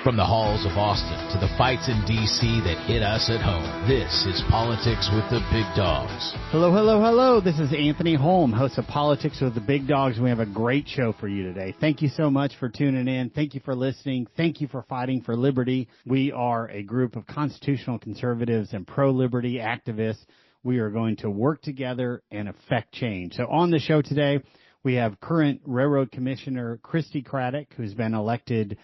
From the halls of Austin to the fights in D.C. that hit us at home, this is Politics with the Big Dogs. Hello, hello, hello. This is Anthony Holm, host of Politics with the Big Dogs. We have a great show for you today. Thank you so much for tuning in. Thank you for listening. Thank you for fighting for liberty. We are a group of constitutional conservatives and pro-liberty activists. We are going to work together and affect change. So on the show today, we have current Railroad Commissioner Christi Craddick, who's been elected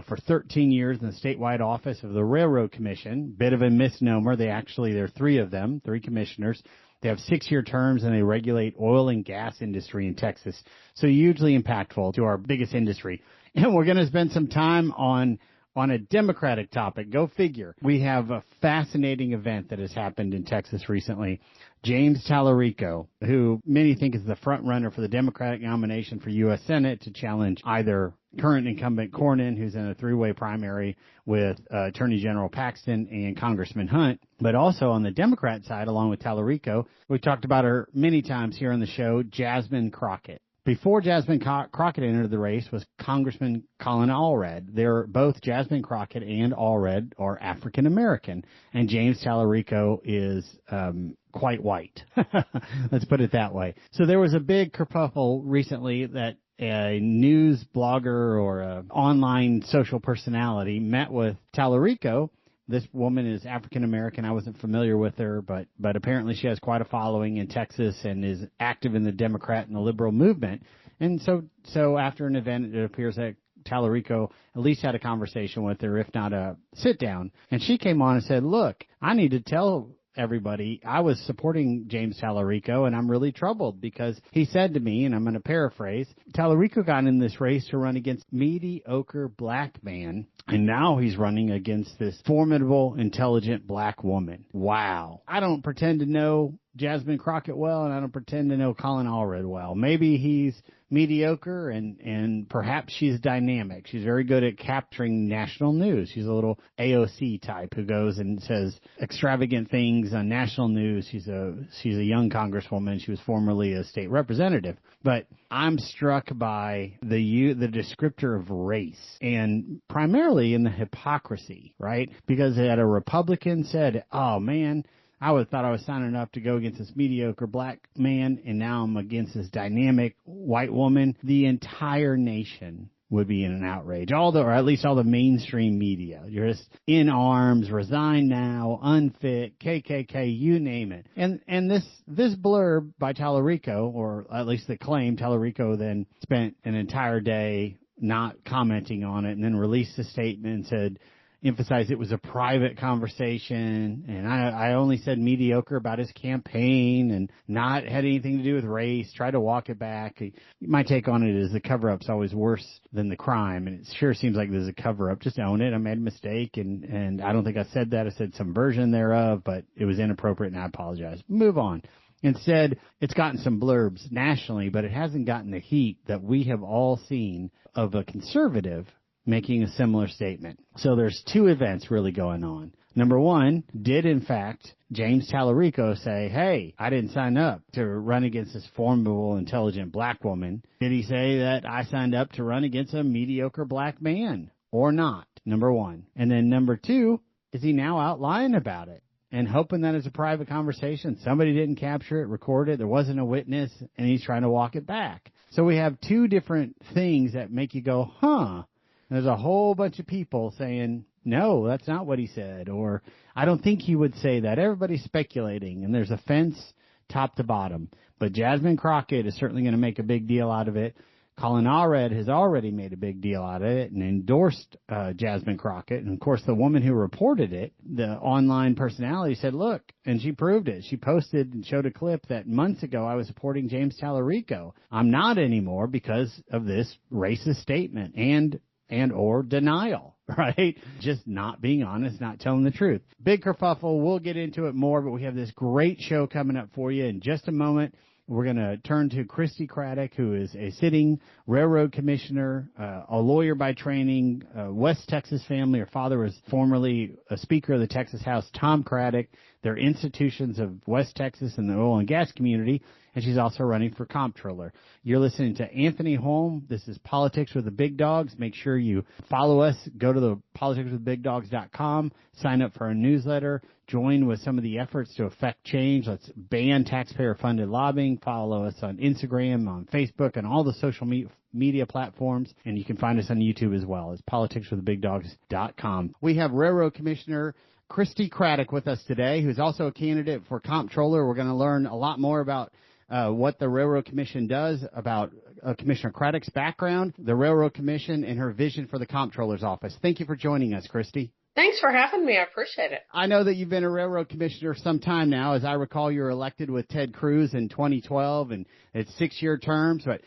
for 13 years in the statewide office of the Railroad Commission. Bit of a misnomer. There are three of them, three commissioners. They have 6-year terms, and they regulate oil and gas industry in Texas. So hugely impactful to our biggest industry. And we're going to spend some time on a Democratic topic. Go figure. We have a fascinating event that has happened in Texas recently. James Talarico, who many think is the front runner for the Democratic nomination for U.S. Senate to challenge either current incumbent Cornyn, who's in a three-way primary with Attorney General Paxton and Congressman Hunt, but also on the Democrat side, along with Talarico, we've talked about her many times here on the show, Jasmine Crockett. Before Jasmine Crockett entered the race was Congressman Colin Allred. They're both Jasmine Crockett and Allred are African American, and James Talarico is quite white. Let's put it that way. So there was a big kerfuffle recently that a news blogger or an online social personality met with Talarico. This woman is African American. I wasn't familiar with her, but apparently she has quite a following in Texas and is active in the Democrat and the liberal movement. And so after an event, it appears that Talarico at least had a conversation with her, if not a sit down. And she came on and said, "Look, I need to tell everybody I was supporting James Talarico, and I'm really troubled because he said to me," and I'm going to paraphrase, "Talarico got in this race to run against mediocre black man, and now he's running against this formidable, intelligent black woman." Wow. I don't pretend to know Jasmine Crockett well, and I don't pretend to know Colin Allred well. Maybe he's mediocre, and perhaps she's dynamic. She's very good at capturing national news. She's a little AOC type who goes and says extravagant things on national news. She's a young congresswoman. She was formerly a state representative. But I'm struck by the descriptor of race, and primarily in the hypocrisy, right? Because a Republican said, "Oh, man, I thought I was signing up to go against this mediocre black man, and now I'm against this dynamic white woman." The entire nation would be in an outrage. Or at least all the mainstream media. You're just in arms, resign now, unfit, KKK, you name it. And this blurb by Talarico, or at least the claim, Talarico then spent an entire day not commenting on it and then released a statement and said, emphasized it was a private conversation, and I only said mediocre about his campaign and not had anything to do with race, tried to walk it back. My take on it is the cover-up's always worse than the crime, and it sure seems like there's a cover-up. Just own it. I made a mistake, and I don't think I said that. I said some version thereof, but it was inappropriate, and I apologize. Move on. Instead, it's gotten some blurbs nationally, but it hasn't gotten the heat that we have all seen of a conservative making a similar statement. So there's two events really going on. Number one, did in fact James Talarico say, "Hey, I didn't sign up to run against this formidable, intelligent black woman"? Did he say that I signed up to run against a mediocre black man or not? Number one. And then number two, is he now out lying about it and hoping that it's a private conversation? Somebody didn't capture it, record it, there wasn't a witness, and he's trying to walk it back. So we have two different things that make you go, huh? There's a whole bunch of people saying, "No, that's not what he said," or "I don't think he would say that." Everybody's speculating, and there's a fence top to bottom. But Jasmine Crockett is certainly going to make a big deal out of it. Colin Allred has already made a big deal out of it and endorsed Jasmine Crockett. And, of course, the woman who reported it, the online personality, said, "Look," and she proved it. She posted and showed a clip that months ago I was supporting James Talarico. I'm not anymore because of this racist statement and or denial, right? Just not being honest, not telling the truth. Big kerfuffle. We'll get into it more, but we have this great show coming up for you in just a moment. We're going to turn to Christi Craddick, who is a sitting railroad commissioner, a lawyer by training, West Texas family. Her father was formerly a Speaker of the Texas House, Tom Craddick. They're institutions of West Texas and the oil and gas community, and she's also running for Comptroller. You're listening to Anthony Holm. This is Politics with the Big Dogs. Make sure you follow us. Go to the politicswithbigdogs.com, sign up for our newsletter, join with some of the efforts to affect change. Let's ban taxpayer-funded lobbying. Follow us on Instagram, on Facebook, and all the social media platforms. And you can find us on YouTube as well. It's politicswiththebigdogs.com. We have Railroad Commissioner Christi Craddick with us today, who's also a candidate for Comptroller. We're going to learn a lot more about what the Railroad Commission does, about Commissioner Craddick's background, the Railroad Commission, and her vision for the Comptroller's office. Thank you for joining us, Christi. Thanks for having me. I appreciate it. I know that you've been a railroad commissioner some time now. As I recall, you were elected with Ted Cruz in 2012, and it's 6-year terms. But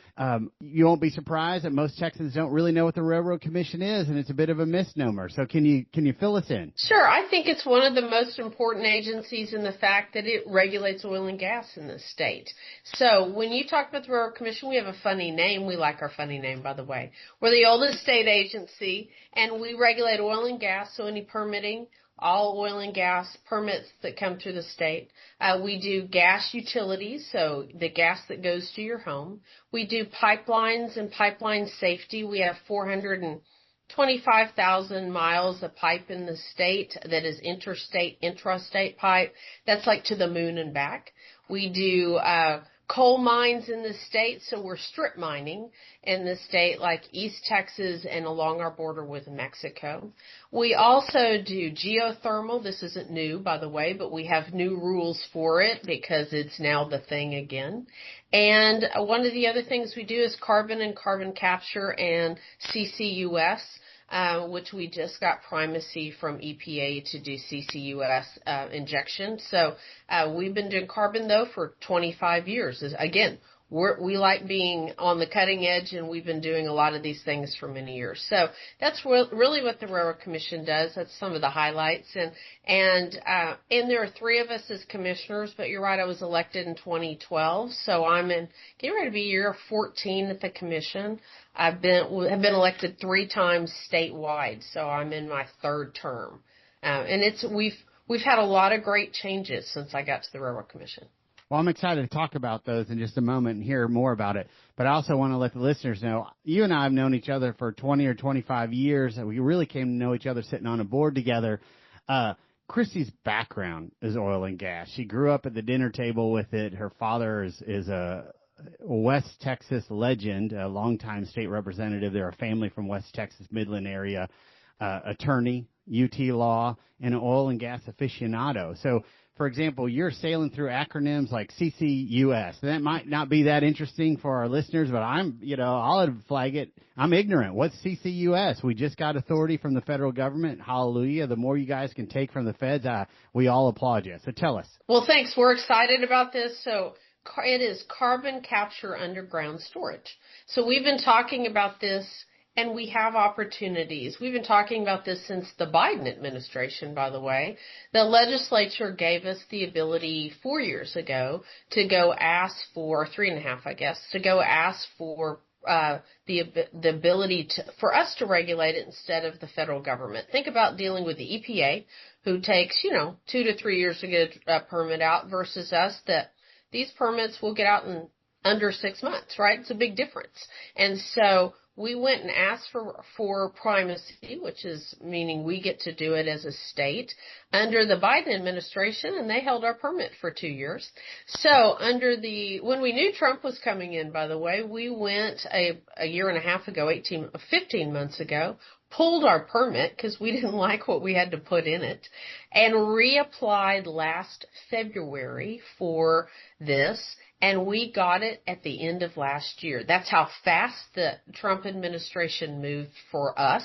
you won't be surprised that most Texans don't really know what the Railroad Commission is, and it's a bit of a misnomer. So can you fill us in? Sure. I think it's one of the most important agencies in the fact that it regulates oil and gas in the state. So when you talk about the Railroad Commission, we have a funny name. We like our funny name, by the way. We're the oldest state agency, and we regulate oil and gas, so any permitting, all oil and gas permits that come through the state. We do gas utilities, so the gas that goes to your home. We do pipelines and pipeline safety. We have 425,000 miles of pipe in the state that is interstate, intrastate pipe. That's like to the moon and back. We do coal mines in the state, so we're strip mining in the state like East Texas and along our border with Mexico. We also do geothermal. This isn't new, by the way, but we have new rules for it because it's now the thing again. And one of the other things we do is carbon and carbon capture and CCUS, which we just got primacy from EPA to do CCUS injection. So we've been doing carbon, though, for 25 years. Again, we like being on the cutting edge, and we've been doing a lot of these things for many years. So that's really what the Railroad Commission does. That's some of the highlights. And there are 3 of us as commissioners, but you're right, I was elected in 2012. So I'm getting ready to be year 14 at the commission. Have been elected 3 times statewide, so I'm in my 3rd term. And we've had a lot of great changes since I got to the Railroad Commission. Well, I'm excited to talk about those in just a moment and hear more about it. But I also want to let the listeners know, you and I have known each other for 20 or 25 years. We really came to know each other sitting on a board together. Christi's background is oil and gas. She grew up at the dinner table with it. Her father is a West Texas legend, a longtime state representative. They're a family from West Texas, Midland area, attorney, UT Law, and an oil and gas aficionado. So, for example, you're sailing through acronyms like CCUS. That might not be that interesting for our listeners, but I'll flag it. I'm ignorant. What's CCUS? We just got authority from the federal government. Hallelujah. The more you guys can take from the feds, we all applaud you. So tell us. Well, thanks. We're excited about this. So it is carbon capture underground storage. So we've been talking about this, and we have opportunities. We've been talking about this since the Biden administration, by the way. The legislature gave us the ability 4 years ago to go ask for, 3.5, I guess, to go ask for the ability for us to regulate it instead of the federal government. Think about dealing with the EPA, who takes, 2 to 3 years to get a permit out, versus us that these permits will get out in under 6 months, right? It's a big difference. And so we went and asked for primacy, which is meaning we get to do it as a state, under the Biden administration, and they held our permit for 2 years. So when we knew Trump was coming in, by the way, we went a year and a half ago, 15 months ago, pulled our permit because we didn't like what we had to put in it, and reapplied last February for this, and we got it at the end of last year. That's how fast the Trump administration moved for us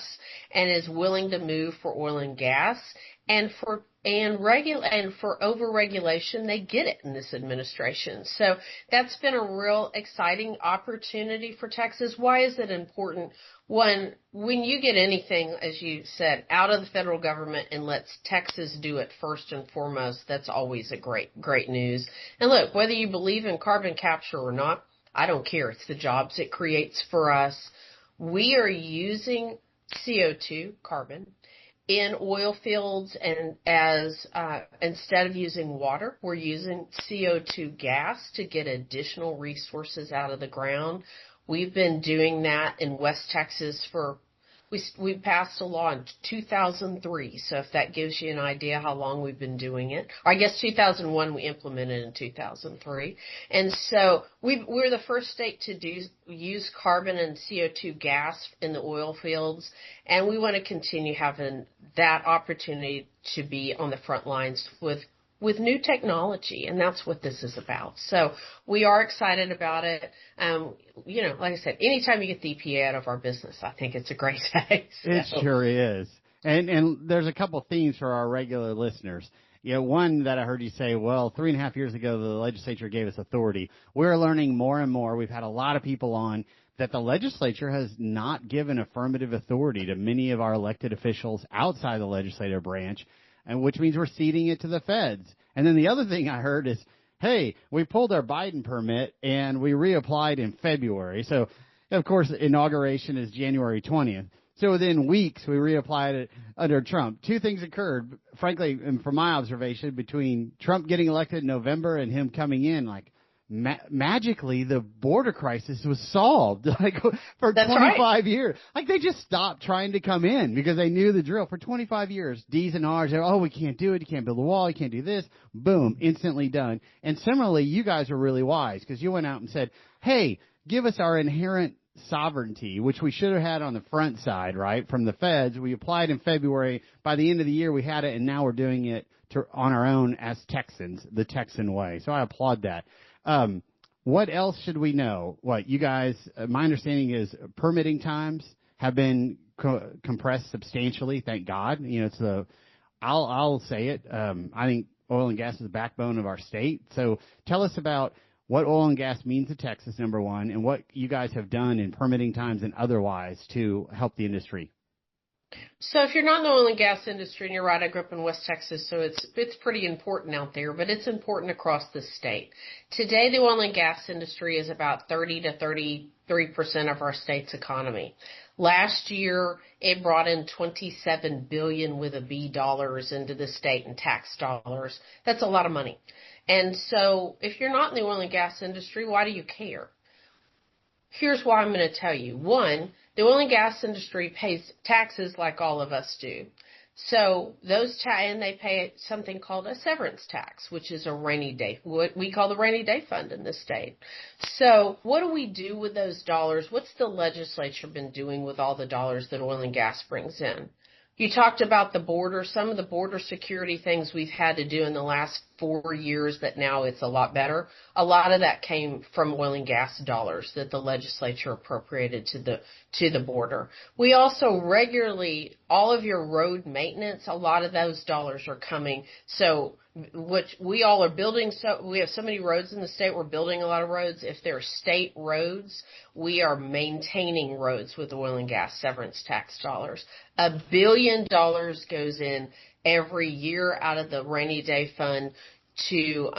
and is willing to move for oil and gas. And for overregulation, they get it in this administration. So that's been a real exciting opportunity for Texas. Why is it important? One, when you get anything, as you said, out of the federal government and lets Texas do it first and foremost, that's always a great news. And look, whether you believe in carbon capture or not, I don't care. It's the jobs it creates for us. We are using CO2, carbon, in oil fields, and as instead of using water, we're using CO2 gas to get additional resources out of the ground. We've been doing that in West Texas we passed a law in 2003, so if that gives you an idea how long we've been doing it. Or I guess 2001, we implemented in 2003. And so we're the first state to use carbon and CO2 gas in the oil fields, and we want to continue having that opportunity to be on the front lines with new technology, and that's what this is about. So we are excited about it. Like I said, anytime you get the EPA out of our business, I think it's a great day. So. It sure is. And there's a couple themes for our regular listeners. One that I heard you say, well, 3.5 years ago, the legislature gave us authority. We're learning more and more. We've had a lot of people on that the legislature has not given affirmative authority to many of our elected officials outside the legislative branch, and which means we're ceding it to the feds. And then the other thing I heard is, hey, we pulled our Biden permit and we reapplied in February. So, of course, inauguration is January 20th. So within weeks, we reapplied it under Trump. Two things occurred, frankly, and from my observation, between Trump getting elected in November and him coming in, magically, the border crisis was solved, for That's 25 right. years. They just stopped trying to come in because they knew the drill. For 25 years, D's and R's, we can't do it. You can't build a wall. You can't do this. Boom, instantly done. And similarly, you guys were really wise because you went out and said, hey, give us our inherent sovereignty, which we should have had on the front side, right, from the feds. We applied in February. By the end of the year, we had it, and now we're doing it on our own as Texans, the Texan way. So I applaud that. What else should we know? You guys, my understanding is permitting times have been compressed substantially. Thank God. I'll say it. I think oil and gas is the backbone of our state. So tell us about what oil and gas means to Texas, number one, and what you guys have done in permitting times and otherwise to help the industry. So if you're not in the oil and gas industry, and you're right, I grew up in West Texas, so it's pretty important out there, but it's important across the state. Today, the oil and gas industry is about 30 to 33% of our state's economy. Last year, it brought in $27 billion with a B dollars into the state in tax dollars. That's a lot of money. And so if you're not in the oil and gas industry, why do you care? Here's why I'm going to tell you. One, the oil and gas industry pays taxes like all of us do. So and they pay something called a severance tax, which is a rainy day, what we call the rainy day fund in this state. So what do we do with those dollars? What's the legislature been doing with all the dollars that oil and gas brings in? You talked about the border, some of the border security things we've had to do in the last 4 years that now it's a lot better. A lot of that came from oil and gas dollars that the legislature appropriated to the border. We also regularly, all of your road maintenance, a lot of those dollars are coming. So which we all are building, so we have so many roads in the state, we're building a lot of roads. If they're state roads, we are maintaining roads with oil and gas severance tax dollars. $1 billion goes in every year out of the rainy day fund to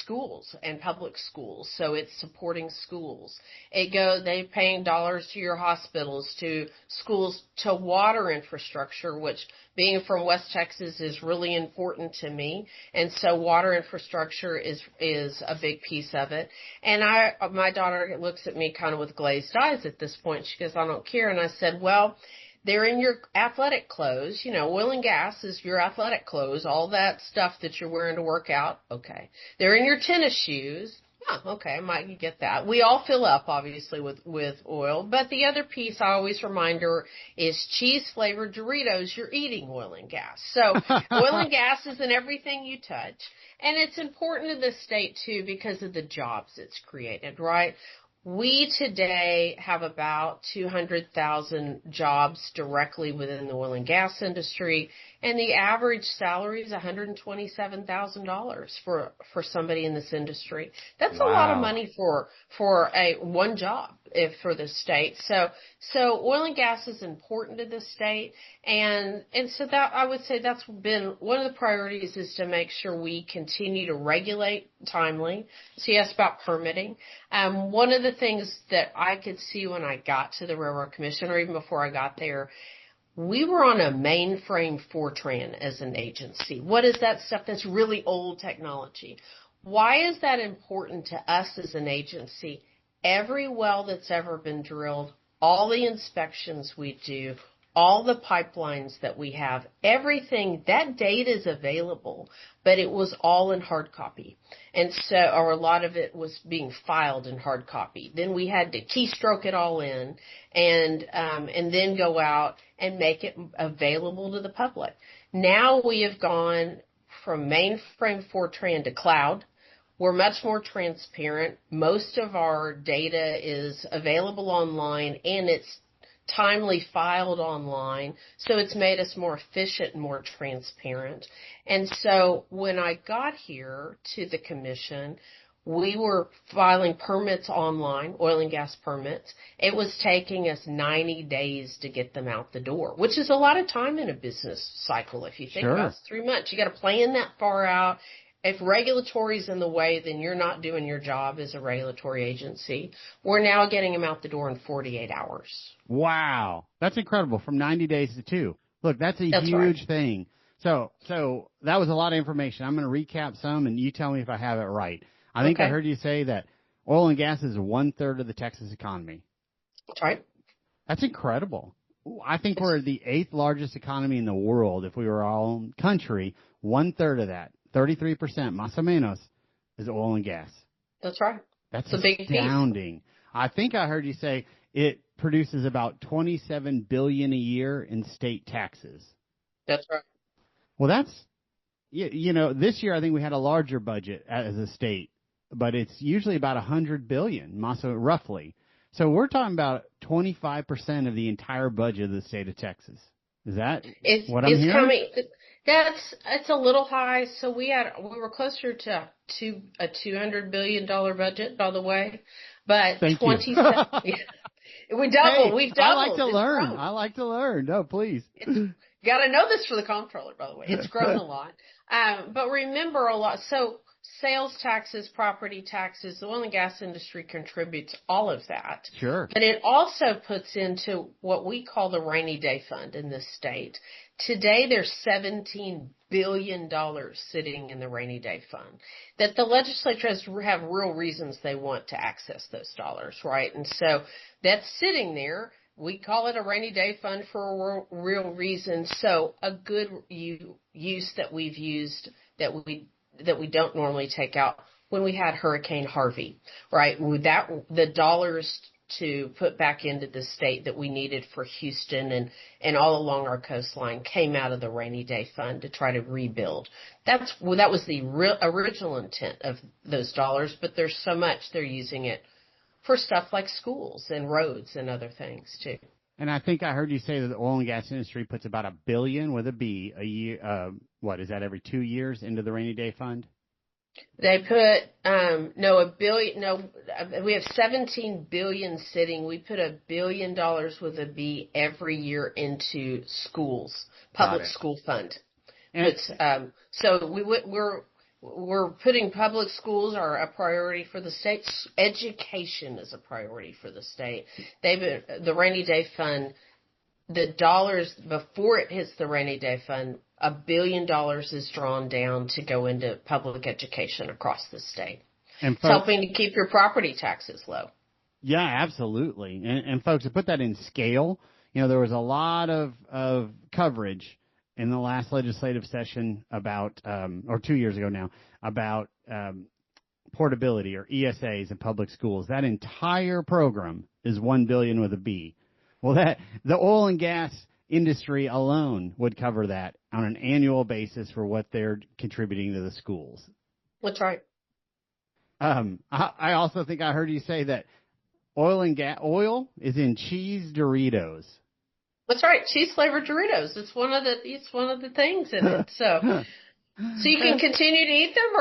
schools and public schools. So it's supporting schools. They're paying dollars to your hospitals, to schools, to water infrastructure, which being from West Texas is really important to me. And so water infrastructure is a big piece of it. And my daughter looks at me kind of with glazed eyes at this point. She goes, I don't care. And I said, well, they're in your athletic clothes. Oil and gas is your athletic clothes, all that stuff that you're wearing to work out. Okay. They're in your tennis shoes. Oh, okay, I might get that. We all fill up, obviously, with oil. But the other piece I always remind her is cheese-flavored Doritos, you're eating oil and gas. So oil and gas is in everything you touch. And it's important to the state, too, because of the jobs it's created, right? We today have about 200,000 jobs directly within the oil and gas industry, and the average salary is $127,000 for somebody in this industry. That's a lot of money for a one job for the state. So oil and gas is important to the state, and so that I would say that's been one of the priorities, is to make sure we continue to regulate timely. So you asked about permitting. One of the things that I could see when I got to the Railroad Commission, or even before I got there, we were on a mainframe Fortran as an agency. What is that stuff? That's really old technology. Why is that important to us as an agency? Every well that's ever been drilled, all the inspections we do, all the pipelines that we have, everything, that data is available, but it was all in hard copy. And so, or a lot of it was being filed in hard copy. Then we had to keystroke it all in and then go out and make it available to the public. Now we have gone from mainframe Fortran to cloud. We're much more transparent. Most of our data is available online, and it's timely filed online, so it's made us more efficient and more transparent. And so when I got here to the commission, we were filing permits online, oil and gas permits. It was taking us 90 days to get them out the door, which is a lot of time in a business cycle. If you think about it, 3 months, you got to plan that far out. If regulatory is in the way, then you're not doing your job as a regulatory agency. We're now getting them out the door in 48 hours. Wow. That's incredible. From 90 days to 2. Look, that's a huge thing. So that was a lot of information. I'm going to recap some, and you tell me if I have it right. I think I heard you say that oil and gas is 1/3 of the Texas economy. That's right. That's incredible. I think we're the 8th largest economy in the world. If we were our own country, 1/3 of that, 33%, más o menos, is oil and gas. That's right. That's a big astounding. I think I heard you say it produces about $27 billion a year in state taxes. That's right. Well, that's, this year I think we had a larger budget as a state, but it's usually about $100 billion, roughly. So we're talking about 25% of the entire budget of the state of Texas. Is that what I'm hearing? It's a little high. So we were closer to a $200 billion budget, by the way, but 27. We doubled. We've doubled. I like to learn. No, please. Got to know this for the comptroller, by the way. It's grown a lot. But remember a lot. So sales taxes, property taxes, the oil and gas industry contributes all of that. Sure. But it also puts into what we call the rainy day fund in this state. Today, there's $17 billion sitting in the rainy day fund that the legislature have real reasons they want to access those dollars, right? And so that's sitting there. We call it a rainy day fund for a real reason. So a good use that we've used that we don't normally take out when we had Hurricane Harvey, right? The dollars to put back into the state that we needed for Houston and all along our coastline came out of the rainy day fund to try to rebuild. That was the original intent of those dollars, but there's so much they're using it for stuff like schools and roads and other things too. And I think I heard you say that the oil and gas industry puts about $1 billion with a B a year. What is that? Every 2 years into the rainy day fund? They put $1 billion. No, we have $17 billion sitting. We put $1 billion with a B every year into schools, public school fund. So we're putting public schools are a priority for the state. Education is a priority for the state. The rainy day fund, the dollars before it hits the rainy day fund, $1 billion is drawn down to go into public education across the state. And folks, it's helping to keep your property taxes low. Yeah, absolutely. And folks, to put that in scale, there was a lot of coverage in the last legislative session about, or 2 years ago now, about portability or ESAs in public schools. That entire program is $1 billion with a B. Well, the oil and gas industry alone would cover that on an annual basis for what they're contributing to the schools. That's right. I also think I heard you say that Oil is in cheese Doritos. That's right, cheese flavored Doritos. It's one of the things in it. So you can continue to eat them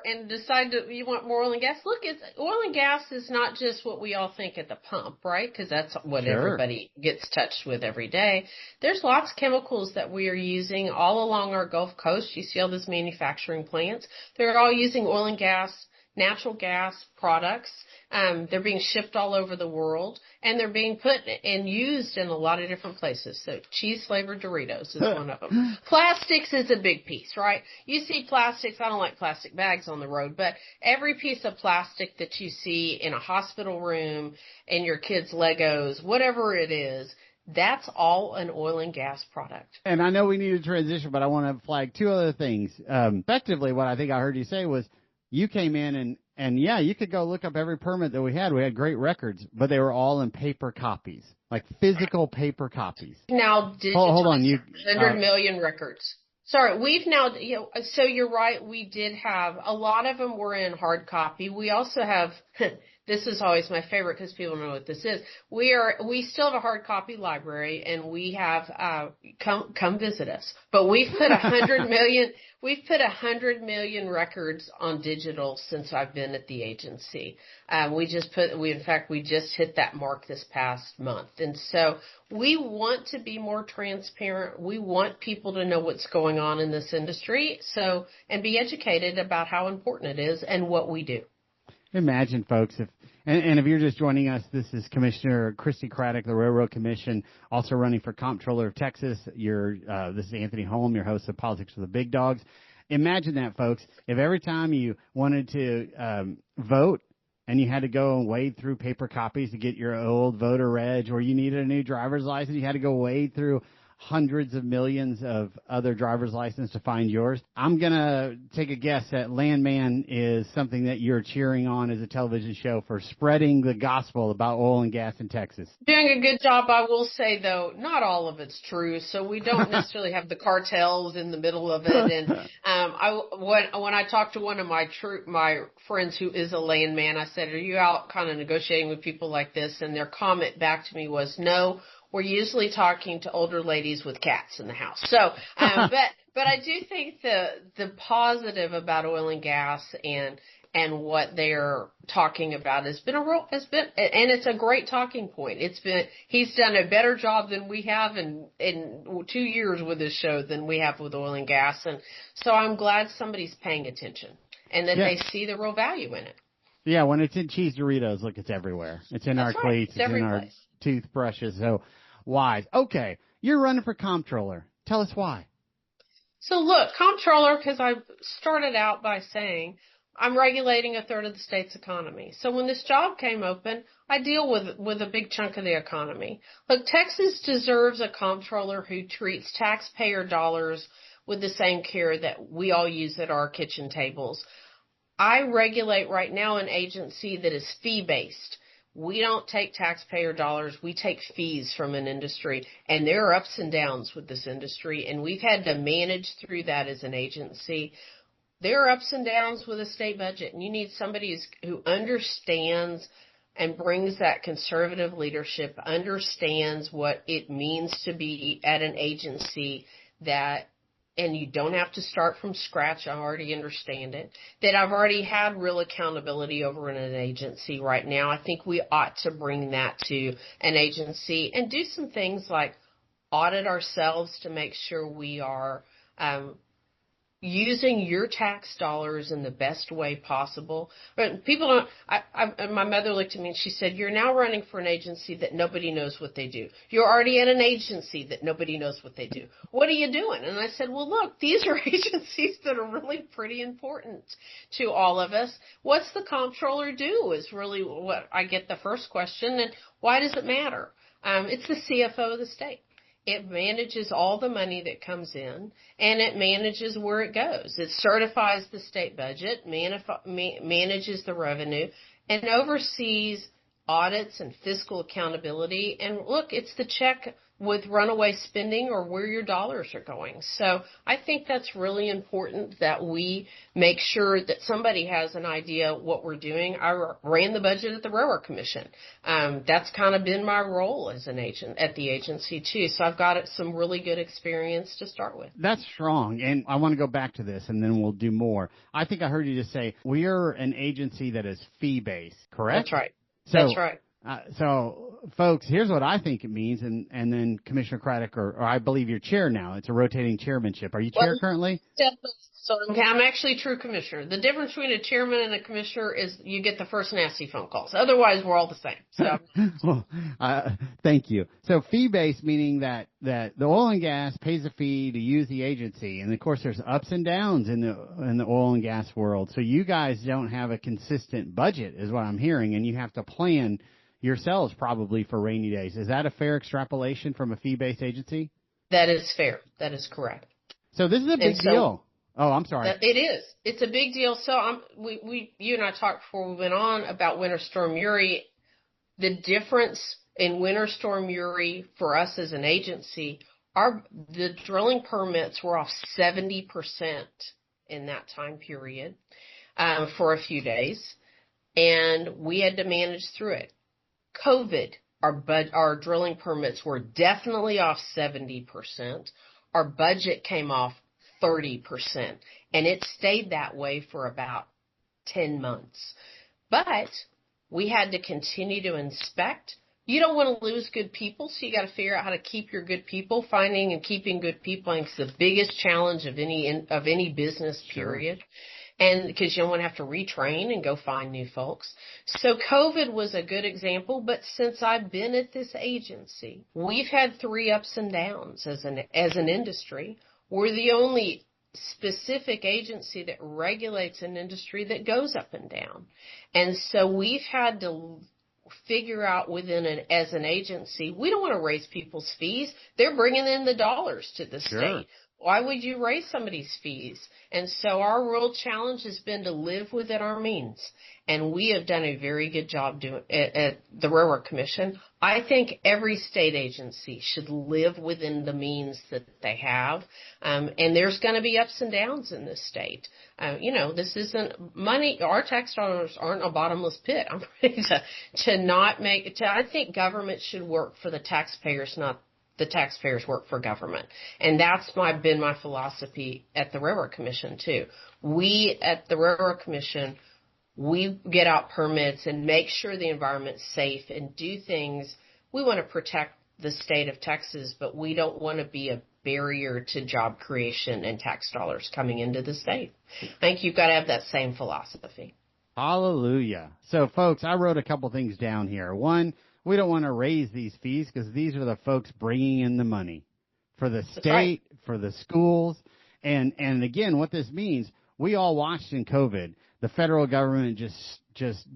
and decide that you want more oil and gas. Look, oil and gas is not just what we all think at the pump, right? Because that's what everybody gets touched with every day. There's lots of chemicals that we are using all along our Gulf Coast. You see all those manufacturing plants. They're all using oil and gas, natural gas products. They're being shipped all over the world, and they're being put and used in a lot of different places. So cheese-flavored Doritos is one of them. Plastics is a big piece, right? You see plastics. I don't like plastic bags on the road, but every piece of plastic that you see in a hospital room, in your kids' Legos, whatever it is, that's all an oil and gas product. And I know we need to transition, but I want to flag two other things. Effectively, what I think I heard you say was you came in and yeah, you could go look up every permit that we had. We had great records, but they were all in paper copies, like physical paper copies. Now, hold on, 100 million records. Sorry, we've now, so you're right, we did have, a lot of them were in hard copy. We also have, this is always my favorite because people know what this is. We still have a hard copy library, and we have, come visit us. But we've put 100 million records on digital since I've been at the agency. We just hit that mark this past month. And so we want to be more transparent. We want people to know what's going on in this industry. And be educated about how important it is and what we do. Imagine, folks, if you're just joining us, this is Commissioner Christi Craddick, the Railroad Commission, also running for Comptroller of Texas. This is Anthony Holm, your host of Politics with the Big Dogs. Imagine that, folks. If every time you wanted to vote and you had to go and wade through paper copies to get your old voter reg, or you needed a new driver's license, you had to go wade through hundreds of millions of other driver's licenses to find yours. I'm going to take a guess that Landman is something that you're cheering on as a television show for spreading the gospel about oil and gas in Texas. Doing a good job, I will say, though, not all of it's true, so we don't necessarily have the cartels in the middle of it. And when I talked to one of my friends who is a landman, I said, are you out kind of negotiating with people like this? And their comment back to me was, no, we're usually talking to older ladies with cats in the house. So, but I do think the positive about oil and gas and what they're talking about and it's a great talking point. He's done a better job than we have in 2 years with this show than we have with oil and gas. And so I'm glad somebody's paying attention and that they see the real value in it. Yeah. When it's in cheese Doritos, look, it's everywhere. It's in our cleats. It's in our toothbrushes. So wise. Okay. You're running for Comptroller. Tell us why. So look, Comptroller, because I started out by saying I'm regulating a third of the state's economy. So when this job came open, I deal with a big chunk of the economy. Look, Texas deserves a Comptroller who treats taxpayer dollars with the same care that we all use at our kitchen tables. I regulate right now an agency that is fee-based. We don't take taxpayer dollars. We take fees from an industry, and there are ups and downs with this industry, and we've had to manage through that as an agency. There are ups and downs with a state budget, and you need somebody who understands and brings that conservative leadership, understands what it means to be at an agency and you don't have to start from scratch. I already understand it. That I've already had real accountability over in an agency right now. I think we ought to bring that to an agency and do some things like audit ourselves to make sure we are using your tax dollars in the best way possible. But people don't, my mother looked at me and she said, you're now running for an agency that nobody knows what they do. You're already at an agency that nobody knows what they do. What are you doing? And I said, well, look, these are agencies that are really pretty important to all of us. What's the Comptroller do is really what I get the first question. And why does it matter? It's the CFO of the state. It manages all the money that comes in, and it manages where it goes. It certifies the state budget, manages the revenue, and oversees audits and fiscal accountability. And look, it's the check with runaway spending or where your dollars are going. So I think that's really important that we make sure that somebody has an idea what we're doing. I ran the budget at the Railroad Commission. That's kind of been my role as an agent at the agency too. So I've got some really good experience to start with. That's strong. And I want to go back to this and then we'll do more. I think I heard you just say we are an agency that is fee-based, correct? That's right. That's right. So, folks, here's what I think it means, and then Commissioner Craddick, or I believe you're chair now. It's a rotating chairmanship. Are you chair currently? So I'm actually true commissioner. The difference between a chairman and a commissioner is you get the first nasty phone calls. Otherwise, we're all the same. So, well, thank you. So fee-based meaning that the oil and gas pays a fee to use the agency, and of course, there's ups and downs in the oil and gas world. So you guys don't have a consistent budget, is what I'm hearing, and you have to plan yourselves probably for rainy days. Is that a fair extrapolation from a fee-based agency? That is fair. That is correct. So this is a big deal. Oh, I'm sorry. It is. It's a big deal. So you and I talked before we went on about Winter Storm Uri. The difference in Winter Storm Uri for us as an agency, the drilling permits were off 70% in that time period for a few days, and we had to manage through it. COVID, our drilling permits were definitely off 70%. Our budget came off 30%, and it stayed that way for about 10 months. But we had to continue to inspect. You don't want to lose good people, so you got to figure out how to keep your good people. Finding and keeping good people is the biggest challenge of any business, period. Sure. And because you don't want to have to retrain and go find new folks. So COVID was a good example, but since I've been at this agency, we've had 3 ups and downs as an industry. We're the only specific agency that regulates an industry that goes up and down. And so we've had to figure out as an agency, we don't want to raise people's fees. They're bringing in the dollars to the state. Why would you raise somebody's fees? And so our real challenge has been to live within our means. And we have done a very good job doing at the Railroad Commission. I think every state agency should live within the means that they have. And there's going to be ups and downs in this state. This isn't money. Our tax dollars aren't a bottomless pit. I'm ready I think government should work for the taxpayers, not the taxpayers work for government. And that's been my philosophy at the Railroad Commission too. We at the Railroad Commission, we get out permits and make sure the environment's safe and do things. We want to protect the state of Texas, but we don't want to be a barrier to job creation and tax dollars coming into the state. I think you've got to have that same philosophy. Hallelujah. So folks, I wrote a couple things down here. One, we don't want to raise these fees because these are the folks bringing in the money for the state, for the schools. And again, what this means, we all watched in COVID, the federal government just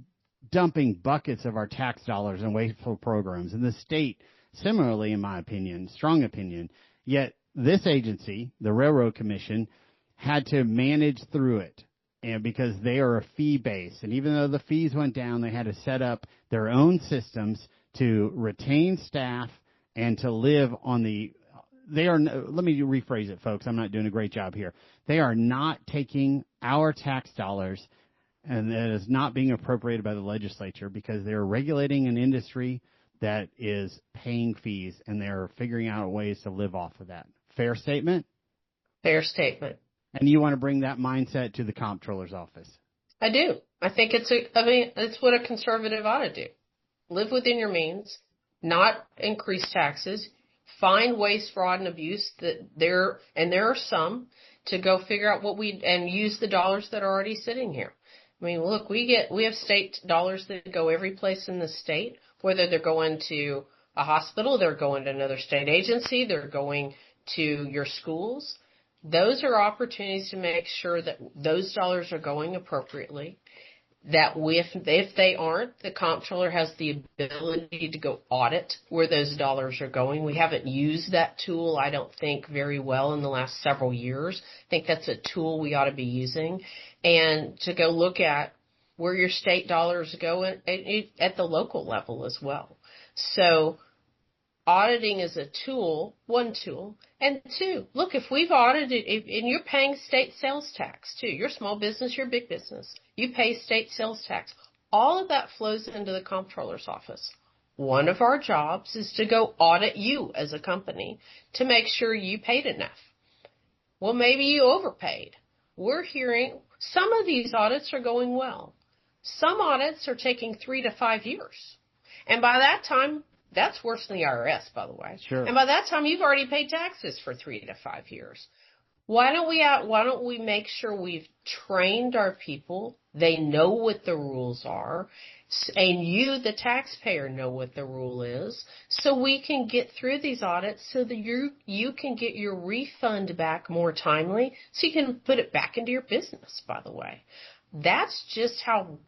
dumping buckets of our tax dollars in wasteful programs. And the state, similarly, in my opinion, strong opinion, yet this agency, the Railroad Commission, had to manage through it. And because they are a fee base, and even though the fees went down, they had to set up their own systems to retain staff and to live on let me rephrase it, folks. I'm not doing a great job here. They are not taking our tax dollars, and that is not being appropriated by the legislature because they're regulating an industry that is paying fees, and they're figuring out ways to live off of that. Fair statement? Fair statement. And you want to bring that mindset to the Comptroller's office? I do. I think it's what a conservative ought to do. Live within your means, not increase taxes, find waste, fraud, and abuse there are some, to go figure out and use the dollars that are already sitting here. I mean, look, we have state dollars that go every place in the state, whether they're going to a hospital, they're going to another state agency, they're going to your schools. Those are opportunities to make sure that those dollars are going appropriately, that if they aren't, the Comptroller has the ability to go audit where those dollars are going. We haven't used that tool, I don't think, very well in the last several years. I think that's a tool we ought to be using, and to go look at where your state dollars go at the local level as well. So auditing is a tool, one tool, and two, look, if we've audited, and you're paying state sales tax too, you're small business, you're big business, you pay state sales tax, all of that flows into the comptroller's office. One of our jobs is to go audit you as a company to make sure you paid enough. Well, maybe you overpaid. We're hearing some of these audits are going well. Some audits are taking 3 to 5 years. And by that time, that's worse than the IRS, by the way. Sure. And by that time, you've already paid taxes for 3 to 5 years. Why don't we make sure we've trained our people? They know what the rules are, and you, the taxpayer, know what the rule is, so we can get through these audits so that you can get your refund back more timely, so you can put it back into your business, by the way. That's just how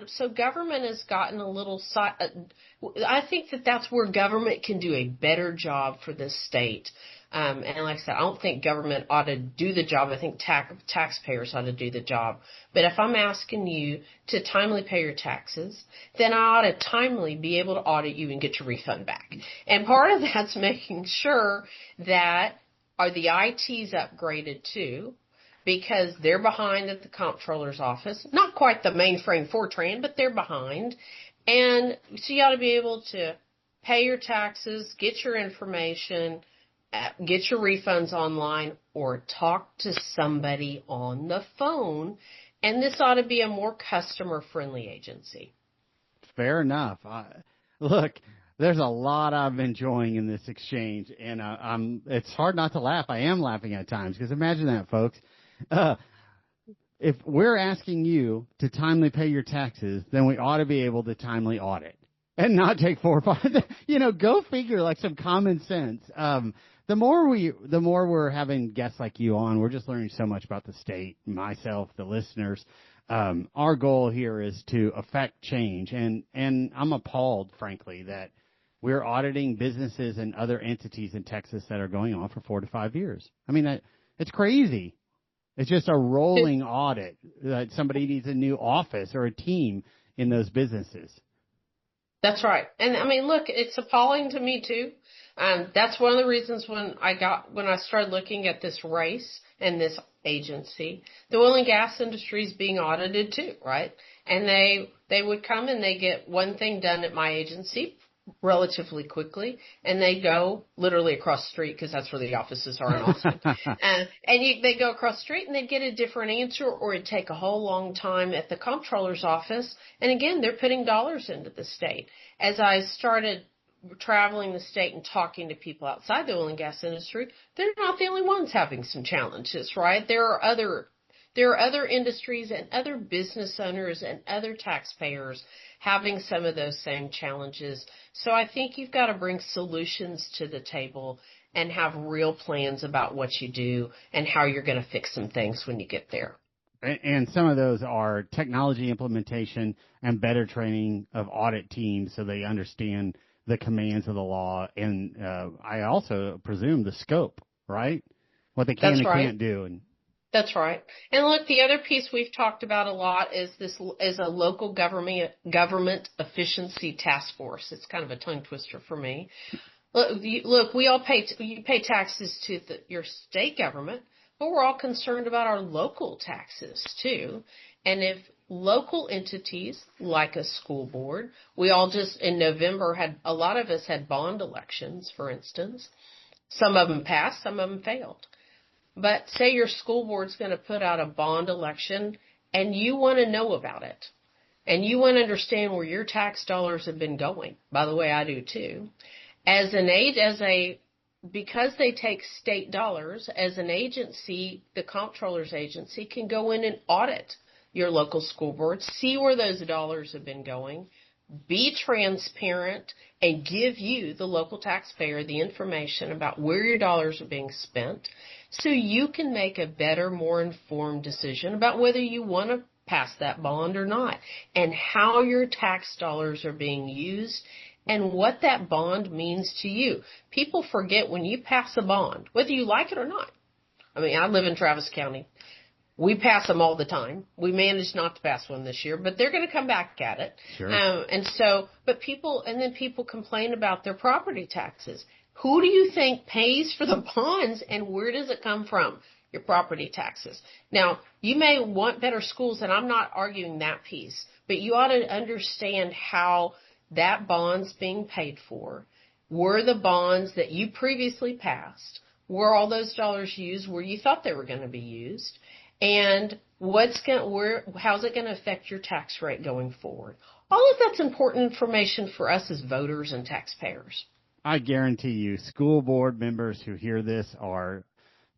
so government has gotten a little, I think that's where government can do a better job for this state. And like I said, I don't think government ought to do the job. I think taxpayers ought to do the job. But if I'm asking you to timely pay your taxes, then I ought to timely be able to audit you and get your refund back. And part of that's making sure that the IT's upgraded too, because they're behind at the comptroller's office. Not quite the mainframe Fortran, but they're behind. And so you ought to be able to pay your taxes, get your information, get your refunds online, or talk to somebody on the phone. And this ought to be a more customer-friendly agency. Fair enough. Look, there's a lot I'm enjoying in this exchange, and it's hard not to laugh. I am laughing at times, because imagine that, folks. If we're asking you to timely pay your taxes, then we ought to be able to timely audit and not take 4 or 5. Go figure, like some common sense. The more we're having guests like you on, we're just learning so much about the state, myself, the listeners. Our goal here is to affect change, and I'm appalled, frankly, that we're auditing businesses and other entities in Texas that are going on for 4 to 5 years. I mean, it's crazy. It's just a rolling audit that somebody needs a new office or a team in those businesses. That's right. And I mean, look, it's appalling to me too. That's one of the reasons when I started looking at this race and this agency, the oil and gas industry is being audited too, right? And they would come and they get one thing done at my agency relatively quickly, and they go literally across the street, because that's where the offices are in Austin. They go across the street and they get a different answer, or it'd take a whole long time at the comptroller's office. And again, they're putting dollars into the state. As I started traveling the state and talking to people outside the oil and gas industry, they're not the only ones having some challenges, right? There are other industries and other business owners and other taxpayers having some of those same challenges. So I think you've got to bring solutions to the table and have real plans about what you do and how you're going to fix some things when you get there. And some of those are technology implementation and better training of audit teams so they understand the commands of the law. And I also presume the scope, right? What they can and can't do. That's right. And look, the other piece we've talked about a lot is a local government efficiency task force. It's kind of a tongue twister for me. Look, we all pay taxes to your state government, but we're all concerned about our local taxes too. And if local entities like a school board, we all just in November a lot of us had bond elections, for instance. Some of them passed, some of them failed. But say your school board's going to put out a bond election and you want to know about it and you want to understand where your tax dollars have been going. By the way, I do too. Because they take state dollars, as an agency, the comptroller's agency can go in and audit your local school board, see where those dollars have been going, be transparent, and give you, the local taxpayer, the information about where your dollars are being spent, so you can make a better, more informed decision about whether you want to pass that bond or not, and how your tax dollars are being used, and what that bond means to you. People forget when you pass a bond, whether you like it or not. I mean, I live in Travis County. We pass them all the time. We managed not to pass one this year, but they're going to come back at it. Sure. But people complain about their property taxes. Who do you think pays for the bonds, and where does it come from? Your property taxes. Now, you may want better schools, and I'm not arguing that piece, but you ought to understand how that bond's being paid for. Were the bonds that you previously passed, were all those dollars used where you thought they were going to be used? And how's it going to affect your tax rate going forward? All of that's important information for us as voters and taxpayers. I guarantee you, school board members who hear this are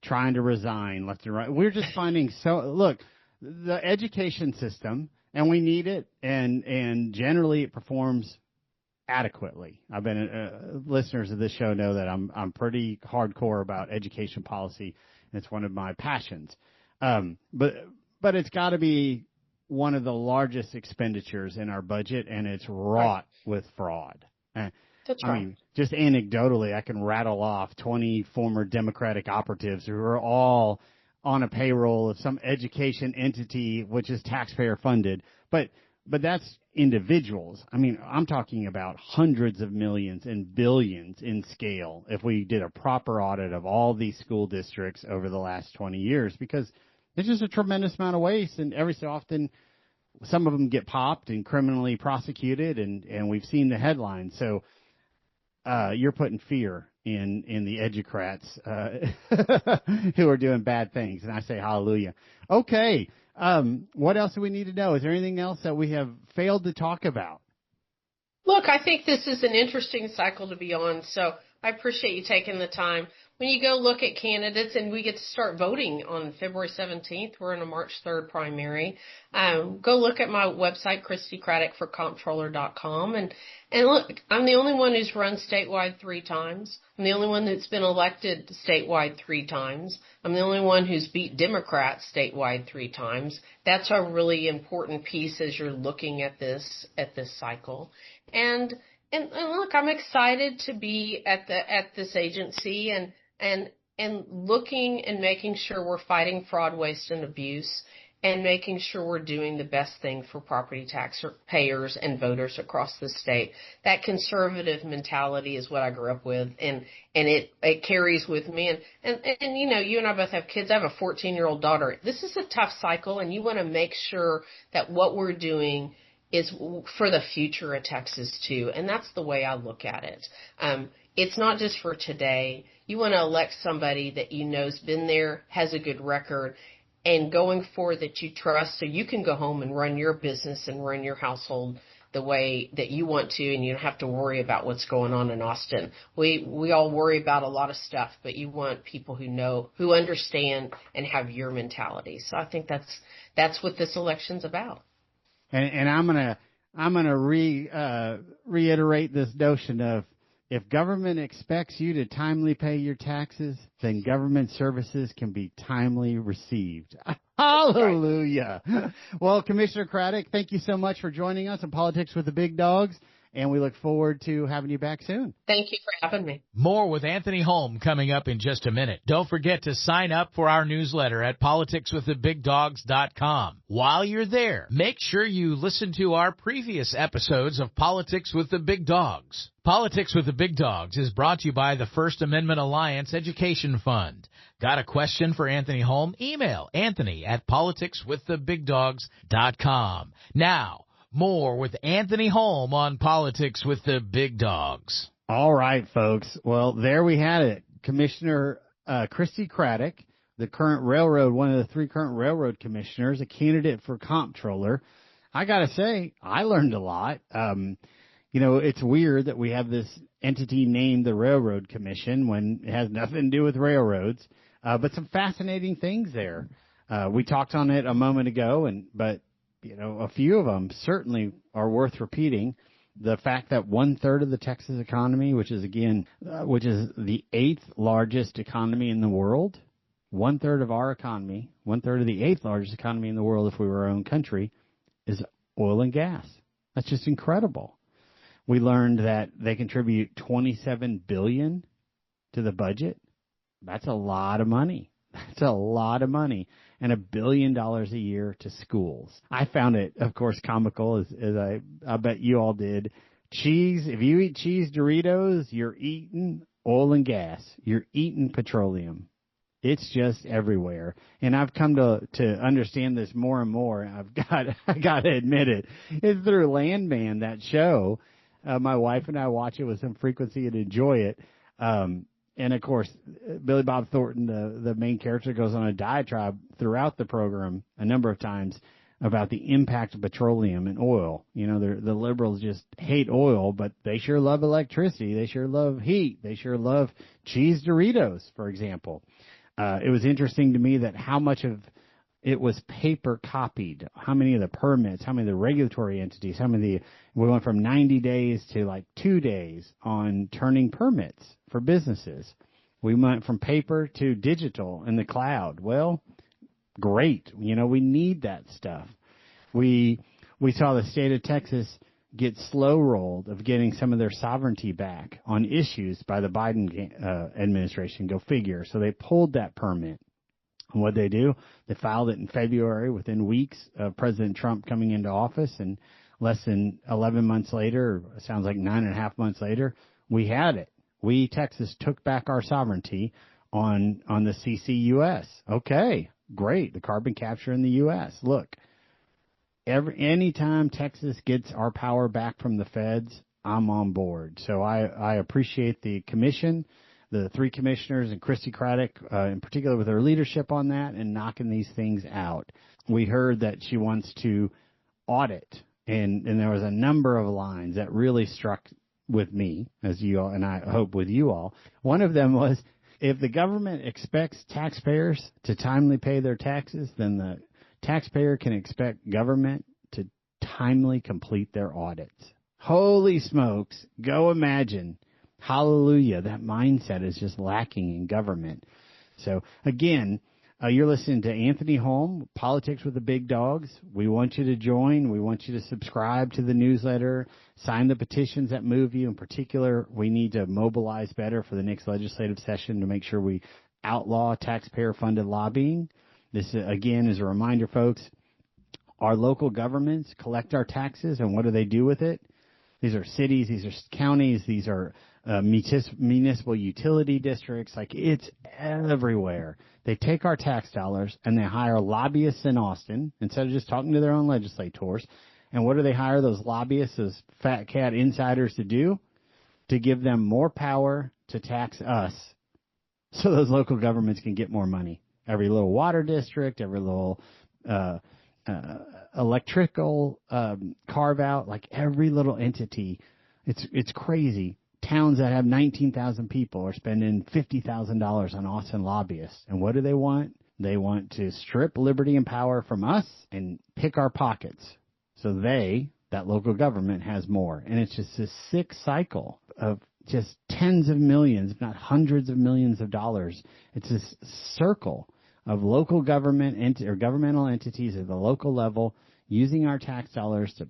trying to resign left and right. We're just finding look, the education system, and we need it, and generally it performs adequately. I've been listeners of this show know that I'm pretty hardcore about education policy, and it's one of my passions. But it's got to be one of the largest expenditures in our budget, and it's wrought with fraud. That's right. I mean, just anecdotally, I can rattle off 20 former Democratic operatives who are all on a payroll of some education entity, which is taxpayer funded. But that's individuals. I mean, I'm talking about hundreds of millions and billions in scale if we did a proper audit of all these school districts over the last 20 years, because there's just a tremendous amount of waste, and every so often some of them get popped and criminally prosecuted, and we've seen the headlines. So you're putting fear in the educrats who are doing bad things, and I say hallelujah. Okay, what else do we need to know? Is there anything else that we have failed to talk about? Look, I think this is an interesting cycle to be on, so I appreciate you taking the time. When you go look at candidates, and we get to start voting on February 17th, we're in a March 3rd primary. Go look at my website, Christi Craddick for Comptroller.com, and look, I'm the only one who's run statewide 3 times. I'm the only one that's been elected statewide 3 times. I'm the only one who's beat Democrats statewide 3 times. That's a really important piece as you're looking at this cycle. And look, I'm excited to be at this agency and looking and making sure we're fighting fraud, waste, and abuse, and making sure we're doing the best thing for property tax payers and voters across the state. That conservative mentality is what I grew up with, and it carries with me. And you know, you and I both have kids. I have a 14-year-old daughter. This is a tough cycle, and you want to make sure that what we're doing is for the future of Texas too, and that's the way I look at it. It's not just for today. You want to elect somebody that you know's been there, has a good record, and going forward that you trust, so you can go home and run your business and run your household the way that you want to, and you don't have to worry about what's going on in Austin. We all worry about a lot of stuff, but you want people who know, who understand, and have your mentality. So I think that's what this election's about. And I'm gonna reiterate this notion of, if government expects you to timely pay your taxes, then government services can be timely received. Hallelujah. Well, Commissioner Craddick, thank you so much for joining us on Politics with the Big Dogs, and we look forward to having you back soon. Thank you for having me. More with Anthony Holm coming up in just a minute. Don't forget to sign up for our newsletter at politicswiththebigdogs.com. While you're there, make sure you listen to our previous episodes of Politics with the Big Dogs. Politics with the Big Dogs is brought to you by the First Amendment Alliance Education Fund. Got a question for Anthony Holm? Email Anthony at politicswiththebigdogs.com. Now, more with Anthony Holm on Politics with the Big Dogs. All right, folks. Well, there we had it. Commissioner Christi Craddick, the current railroad, one of the 3 current railroad commissioners, a candidate for comptroller. I got to say, I learned a lot. You know, it's weird that we have this entity named the Railroad Commission when it has nothing to do with railroads, but some fascinating things there. We talked on it a moment ago, but you know, a few of them certainly are worth repeating. The fact that 1/3 of the Texas economy, which is the 8th largest economy in the world, 1/3 of our economy, 1/3 of the 8th largest economy in the world if we were our own country, is oil and gas. That's just incredible. We learned that they contribute $27 billion to the budget. That's a lot of money. That's a lot of money. And $1 billion a year to schools. I found it, of course, comical, as I bet you all did. Cheese, if you eat cheese Doritos, you're eating oil and gas. You're eating petroleum. It's just everywhere. And I've come to understand this more and more. I got to admit it. It's through Landman, that show. My wife and I watch it with some frequency and enjoy it. And, of course, Billy Bob Thornton, the main character, goes on a diatribe throughout the program a number of times about the impact of petroleum and oil. You know, the liberals just hate oil, but they sure love electricity. They sure love heat. They sure love cheese Doritos, for example. It was interesting to me that how much of it was paper copied, how many of the permits, how many of the regulatory entities, we went from 90 days to like 2 days on turning permits for businesses. We went from paper to digital in the cloud. Well, great. You know, we need that stuff. We saw the state of Texas get slow rolled of getting some of their sovereignty back on issues by the Biden administration. Go figure. So they pulled that permit. And what they do? They filed it in February within weeks of President Trump coming into office, and less than 11 months later, or sounds like 9.5 months later, we had it. We, Texas, took back our sovereignty on the CCUS. Okay, great. The carbon capture in the U.S. Look, anytime Texas gets our power back from the feds, I'm on board. So I appreciate the commission, the 3 commissioners, and Christi Craddick, in particular, with her leadership on that and knocking these things out. We heard that she wants to audit, and there was a number of lines that really struck with me, as you all, and I hope with you all. One of them was, if the government expects taxpayers to timely pay their taxes, then the taxpayer can expect government to timely complete their audits. Holy smokes, go imagine. Hallelujah, that mindset is just lacking in government. So, again, you're listening to Anthony Holm, Politics with the Big Dogs. We want you to join. We want you to subscribe to the newsletter, sign the petitions that move you. In particular, we need to mobilize better for the next legislative session to make sure we outlaw taxpayer-funded lobbying. This, again, is a reminder, folks. Our local governments collect our taxes, and what do they do with it? These are cities, these are counties, these are municipal utility districts. Like, it's everywhere. They take our tax dollars and they hire lobbyists in Austin instead of just talking to their own legislators. And what do they hire those lobbyists, those fat cat insiders, to do? To give them more power to tax us so those local governments can get more money. Every little water district, every little electrical carve out, like every little entity. It's crazy. Towns that have 19,000 people are spending $50,000 on Austin lobbyists. And what do they want? They want to strip liberty and power from us and pick our pockets. So that local government, has more. And it's just this sick cycle of just tens of millions, if not hundreds of millions of dollars. It's this circle of local government or governmental entities at the local level using our tax dollars to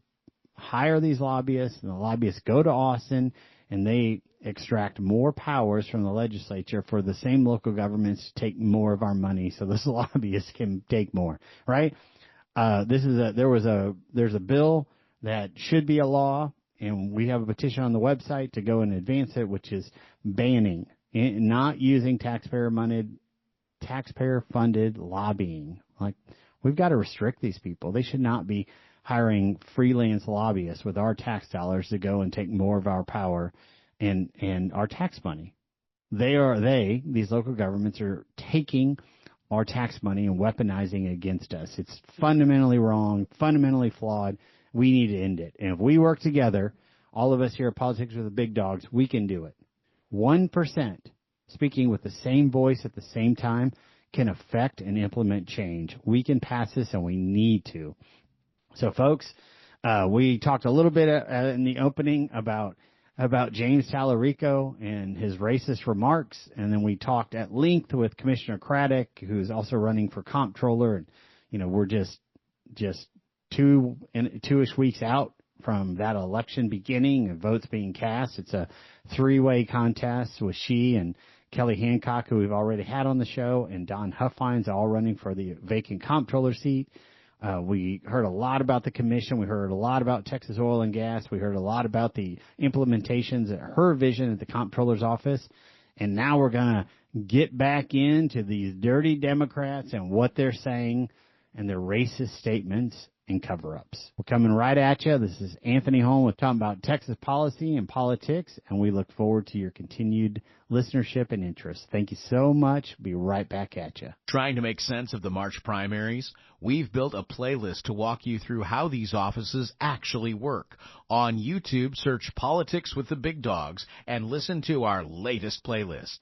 hire these lobbyists, and the lobbyists go to Austin and they extract more powers from the legislature for the same local governments to take more of our money so those lobbyists can take more, right? There's a bill that should be a law, and we have a petition on the website to go and advance it, which is banning, not using taxpayer-funded lobbying. Like, we've got to restrict these people. They should not be hiring freelance lobbyists with our tax dollars to go and take more of our power and our tax money. These local governments are taking our tax money and weaponizing it against us. It's fundamentally wrong, fundamentally flawed. We need to end it. And if we work together, all of us here at Politics with the Big Dogs, we can do it. 1%, speaking with the same voice at the same time, can affect and implement change. We can pass this, and we need to. So, folks, we talked a little bit in the opening about James Talarico and his racist remarks, and then we talked at length with Commissioner Craddick, who's also running for Comptroller. And, you know, we're just 2-ish weeks out from that election beginning and votes being cast. It's a 3-way contest with she and Kelly Hancock, who we've already had on the show, and Don Huffines, all running for the vacant comptroller seat. We heard a lot about the commission. We heard a lot about Texas Oil and Gas. We heard a lot about the implementations of her vision at the comptroller's office. And now we're going to get back into these dirty Democrats and what they're saying and their racist statements and cover-ups. We're coming right at you. This is Anthony Holm. We're talking about Texas policy and politics, and we look forward to your continued listenership and interest. Thank you so much. Be right back at you. Trying to make sense of the March primaries? We've built a playlist to walk you through how these offices actually work. On YouTube, search Politics with the Big Dogs and listen to our latest playlist.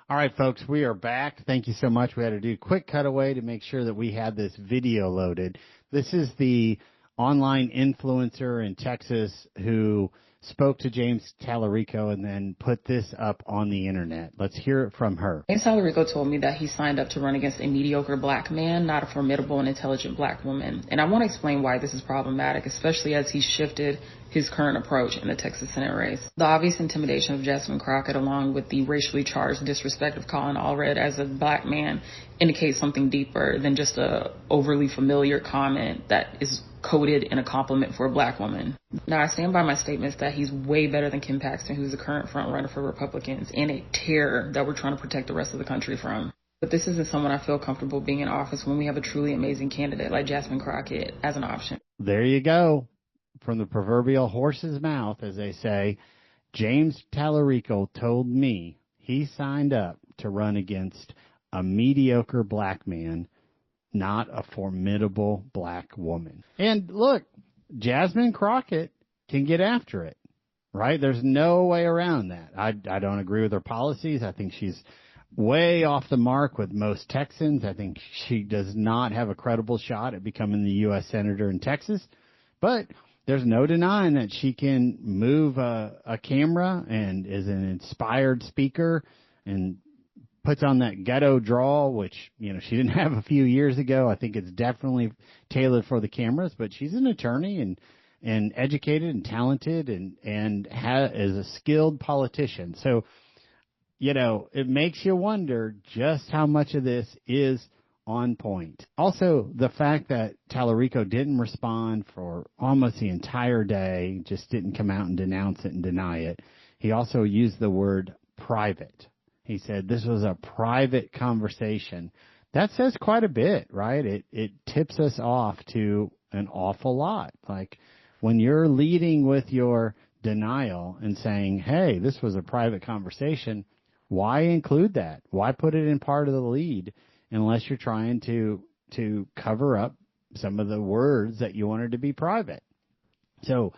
All right, folks, we are back. Thank you so much. We had to do a quick cutaway to make sure that we had this video loaded. This is the online influencer in Texas who spoke to James Talarico and then put this up on the internet. Let's hear it from her. James Talarico told me that he signed up to run against a mediocre black man, not a formidable and intelligent black woman. And I want to explain why this is problematic, especially as he shifted his current approach in the Texas Senate race. The obvious intimidation of Jasmine Crockett, along with the racially charged disrespect of Colin Allred as a black man, indicates something deeper than just a overly familiar comment that is coded in a compliment for a black woman. Now, I stand by my statements that he's way better than Kim Paxton, who's the current front runner for Republicans, and a terror that we're trying to protect the rest of the country from. But this isn't someone I feel comfortable being in office when we have a truly amazing candidate like Jasmine Crockett as an option. There you go. From the proverbial horse's mouth, as they say, James Talarico told me he signed up to run against a mediocre black man, not a formidable black woman. And look, Jasmine Crockett can get after it, right? There's no way around that. I don't agree with her policies. I think she's way off the mark with most Texans. I think she does not have a credible shot at becoming the U.S. Senator in Texas. But there's no denying that she can move a camera and is an inspired speaker and puts on that ghetto drawl, which, you know, she didn't have a few years ago. I think it's definitely tailored for the cameras, but she's an attorney and educated and talented and is a skilled politician. So, you know, it makes you wonder just how much of this is on point. Also, the fact that Talarico didn't respond for almost the entire day, just didn't come out and denounce it and deny it. He also used the word private. He said this was a private conversation. That says quite a bit, right? It tips us off to an awful lot. Like when you're leading with your denial and saying, hey, this was a private conversation, why include that? Why put it in part of the lead unless you're trying to cover up some of the words that you wanted to be private? So,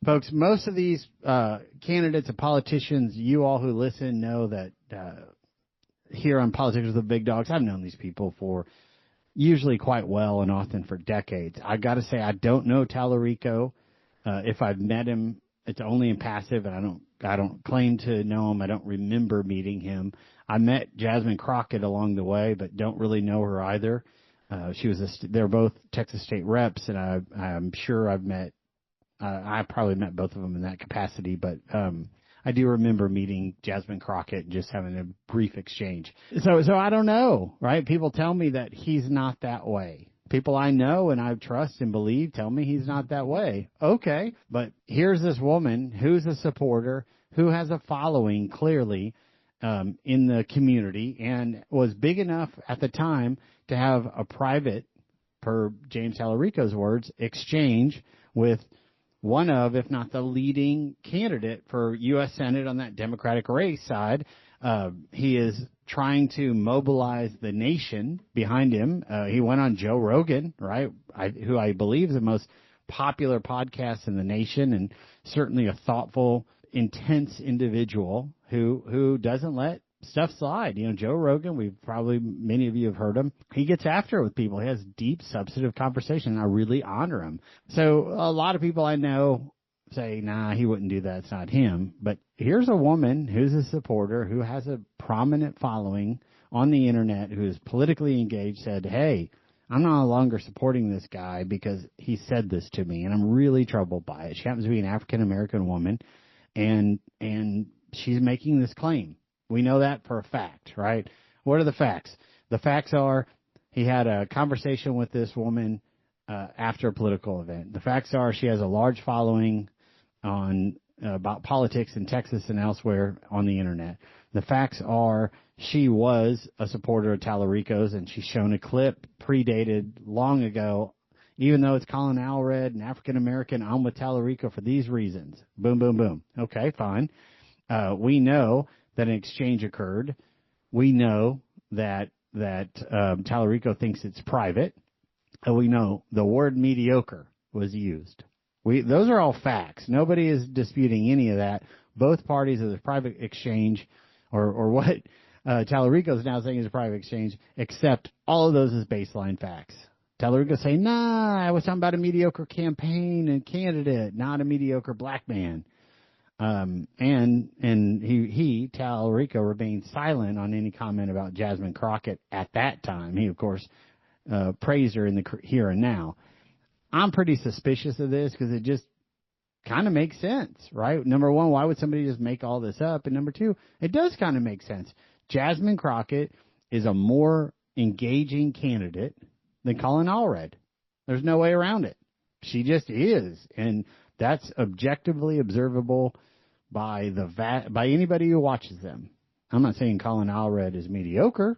folks, most of these candidates and politicians, you all who listen know that here on Politics with the Big Dogs, I've known these people for usually quite well and often for decades. I got to say, I don't know Talarico. If I've met him, it's only in passive, and I don't claim to know him. I don't remember meeting him. I met Jasmine Crockett along the way, but don't really know her either. They're both Texas state reps, and I'm sure I probably met both of them in that capacity, but I do remember meeting Jasmine Crockett and just having a brief exchange. So I don't know, right? People tell me that he's not that way. People I know and I trust and believe tell me he's not that way. Okay, but here's this woman who's a supporter, who has a following clearly in the community and was big enough at the time to have a private, per James Talarico's words, exchange with one of, if not the leading candidate for U.S. Senate on that Democratic race side. He is trying to mobilize the nation behind him. He went on Joe Rogan, right, who I believe is the most popular podcast in the nation and certainly a thoughtful, intense individual who doesn't let stuff slide. You know, Joe Rogan, many of you have heard him. He gets after it with people. He has deep, substantive conversation, and I really honor him. So a lot of people I know say, nah, he wouldn't do that. It's not him. But here's a woman who's a supporter, who has a prominent following on the internet, who is politically engaged, said, hey, I'm no longer supporting this guy because he said this to me, and I'm really troubled by it. She happens to be an African-American woman, and she's making this claim. We know that for a fact, right? What are the facts? The facts are he had a conversation with this woman after a political event. The facts are she has a large following on about politics in Texas and elsewhere on the internet. The facts are she was a supporter of Talarico's, and she's shown a clip predated long ago. Even though it's Colin Allred and African American, I'm with Talarico for these reasons. Boom, boom, boom. Okay, fine. We know that an exchange occurred. We know that Talarico thinks it's private. And we know the word mediocre was used. Those are all facts. Nobody is disputing any of that. Both parties of the private exchange, or what Talarico is now saying is a private exchange, accept all of those as baseline facts. Talarico saying, nah, I was talking about a mediocre campaign and candidate, not a mediocre black man. And he, Talarico, remained silent on any comment about Jasmine Crockett at that time. He, of course, praised her in the here and now. I'm pretty suspicious of this because it just kind of makes sense, right? Number one, why would somebody just make all this up? And number two, it does kind of make sense. Jasmine Crockett is a more engaging candidate than Colin Allred. There's no way around it. She just is, and that's objectively observable by by anybody who watches them. I'm not saying Colin Allred is mediocre,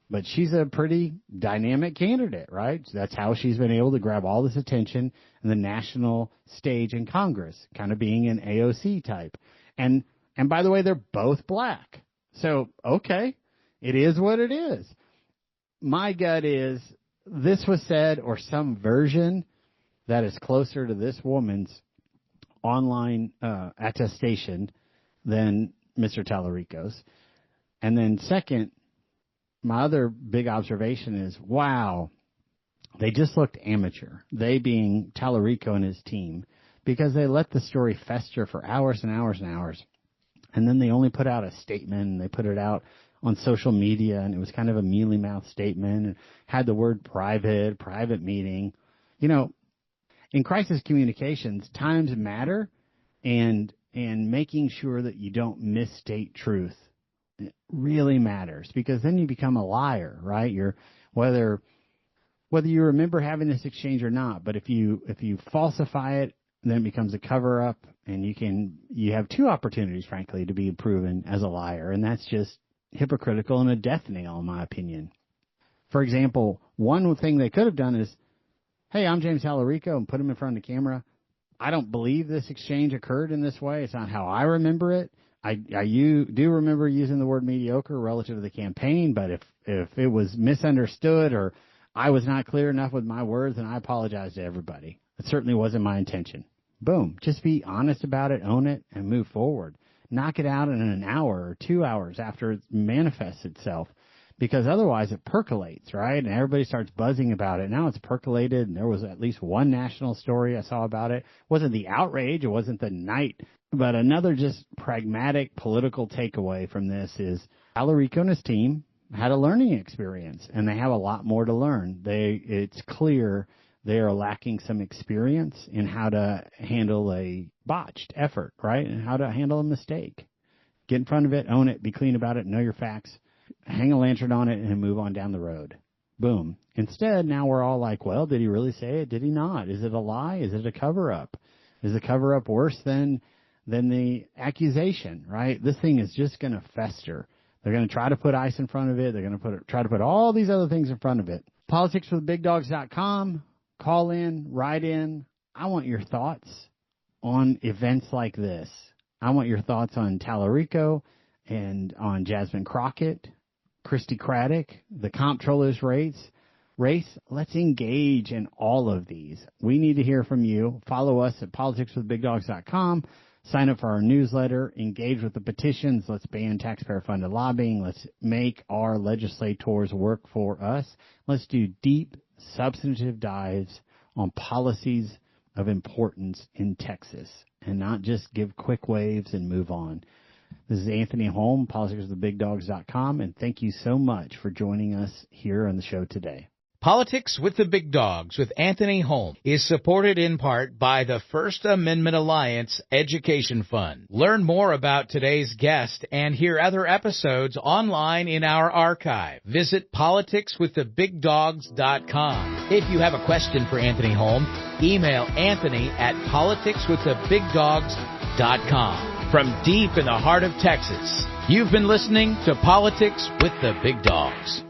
but she's a pretty dynamic candidate, right? So that's how she's been able to grab all this attention in the national stage in Congress, kind of being an AOC type. And by the way, they're both black. So, okay, it is what it is. My gut is this was said, or some version that is closer to this woman's online attestation than Mr. Talarico's. And then second, my other big observation is, wow, they just looked amateur. They being Talarico and his team, because they let the story fester for hours and hours and hours. And then they only put out a statement, and they put it out on social media, and it was kind of a mealy-mouthed statement and had the word private meeting. You know, in crisis communications, times matter, and making sure that you don't misstate truth really matters, because then you become a liar, right? You're whether you remember having this exchange or not, but if you falsify it, then it becomes a cover up, and you have two opportunities, frankly, to be proven as a liar, and that's just hypocritical and a death nail, in my opinion. For example, one thing they could have done is, hey, I'm James Talarico, and put him in front of the camera. I don't believe this exchange occurred in this way. It's not how I remember it. I do remember using the word mediocre relative to the campaign, but if it was misunderstood or I was not clear enough with my words, then I apologize to everybody. It certainly wasn't my intention. Boom. Just be honest about it, own it, and move forward. Knock it out in an hour or 2 hours after it manifests itself, because otherwise it percolates, right? And everybody starts buzzing about it. Now it's percolated, and there was at least one national story I saw about it. It wasn't the outrage. It wasn't the night. But another just pragmatic political takeaway from this is Talarico and his team had a learning experience, and they have a lot more to learn. It's clear they are lacking some experience in how to handle a botched effort, right, and how to handle a mistake. Get in front of it, own it, be clean about it, know your facts, hang a lantern on it, and move on down the road. Boom. Instead, now we're all like, well, did he really say it? Did he not? Is it a lie? Is it a cover-up? Is the cover-up worse than the accusation, right? This thing is just going to fester. They're going to try to put ice in front of it. They're going to try to put all these other things in front of it. PoliticsWithBigDogs.com. Call in, write in. I want your thoughts on events like this. I want your thoughts on Talarico and on Jasmine Crockett, Christi Craddick, the Comptroller's race. Let's engage in all of these. We need to hear from you. Follow us at PoliticsWithBigDogs.com. Sign up for our newsletter. Engage with the petitions. Let's ban taxpayer-funded lobbying. Let's make our legislators work for us. Let's do deep, substantive dives on policies of importance in Texas and not just give quick waves and move on. This is Anthony Holm, PoliticsWithBigDogs.com, and thank you so much for joining us here on the show today. Politics with the Big Dogs with Anthony Holm is supported in part by the First Amendment Alliance Education Fund. Learn more about today's guest and hear other episodes online in our archive. Visit politicswiththebigdogs.com. If you have a question for Anthony Holm, email Anthony at politicswiththebigdogs.com. From deep in the heart of Texas, you've been listening to Politics with the Big Dogs.